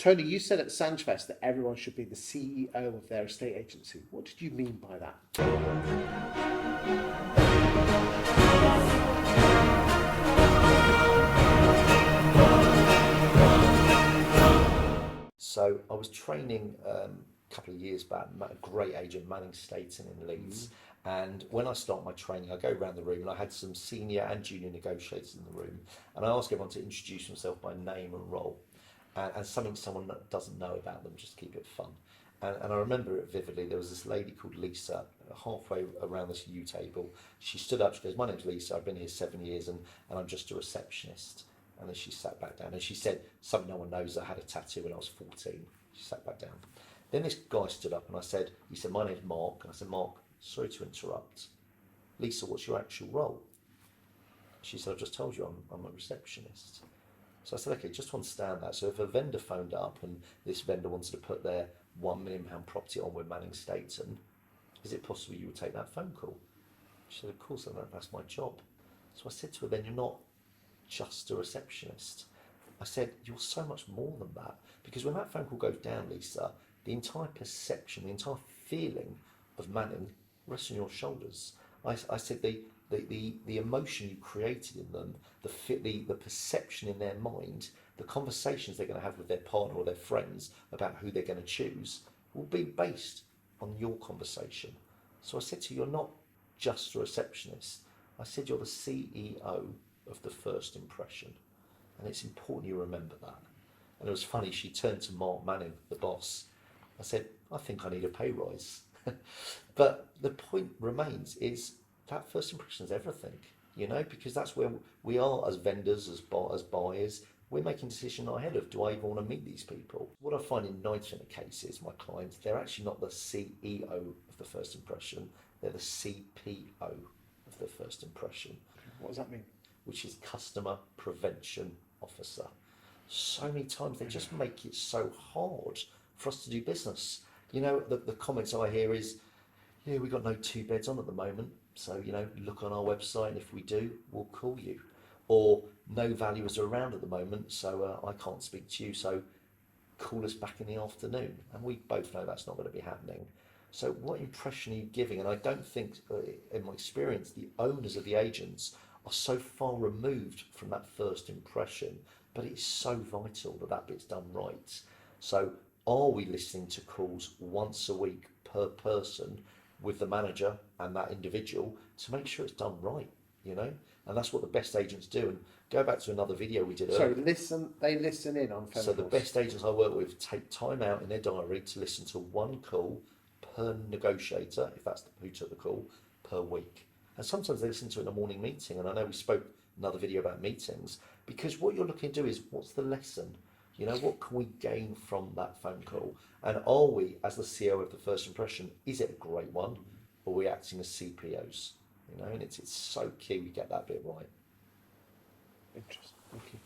Tony, you said at Sanchfest that everyone should be the CEO of their estate agency. What did you mean by that? So I was training a couple of years back, a great agent, Manning Staten in Leeds. And when I start my training, I go around the room and I had some senior and junior negotiators in the room. And I ask everyone to introduce themselves by name and role. And something someone that doesn't know about them, just keep it fun. And I remember it vividly. There was this lady called Lisa, halfway around this U table. She stood up, she goes, "My name's Lisa, I've been here 7 years and I'm just a receptionist." And then she sat back down and she said, something no one knows, I had a tattoo when I was 14. She sat back down. Then this guy stood up and he said, "My name's Mark." And I said, "Mark, sorry to interrupt. Lisa, what's your actual role?" She said, "I've just told you I'm a receptionist." So I said, "Okay, just to understand that. So if a vendor phoned up and this vendor wanted to put their £1 million property on with Manning Staten, is it possible you would take that phone call?" She said, "Of course, that's my job." So I said to her, "Then you're not just a receptionist." I said, "You're so much more than that. Because when that phone call goes down, Lisa, the entire perception, the entire feeling of Manning rests on your shoulders." I said, the emotion you created in them, the perception in their mind, the conversations they're going to have with their partner or their friends about who they're going to choose will be based on your conversation. So I said to you, "You're not just a receptionist." I said, "You're the CEO of the first impression." And it's important you remember that. And it was funny, she turned to Mark Manning, the boss. I said, "I think I need a pay rise." But the point remains is that first impression is everything, because that's where we are as vendors, as buyers. We're making a decision ahead of, do I even want to meet these people? What I find in 90% of cases, my clients, they're actually not the CEO of the first impression, they're the CPO of the first impression. What does that mean? Which is Customer Prevention Officer. So many times they just make it so hard for us to do business. The comments I hear is, "Yeah, we've got no 2 beds on at the moment, so look on our website and if we do, we'll call you." Or, "No valuers are around at the moment, so I can't speak to you, so call us back in the afternoon." And we both know that's not going to be happening. So what impression are you giving? And I don't think, in my experience, the owners of the agents are so far removed from that first impression, but it's so vital that bit's done right. So are we listening to calls once a week per person with the manager and that individual to make sure it's done right, And that's what the best agents do. And go back to another video we did earlier. So they listen in on phone So the calls. best agents I work with take time out in their diary to listen to one call per negotiator, if that's who took the call, per week. And sometimes they listen to it in a morning meeting. And I know we spoke another video about meetings, because what you're looking to do is, what's the lesson? What can we gain from that phone call? And are we, as the CEO of the first impression, is it a great one? Or are we acting as CPOs? And it's so key we get that bit right. Interesting. Thank you.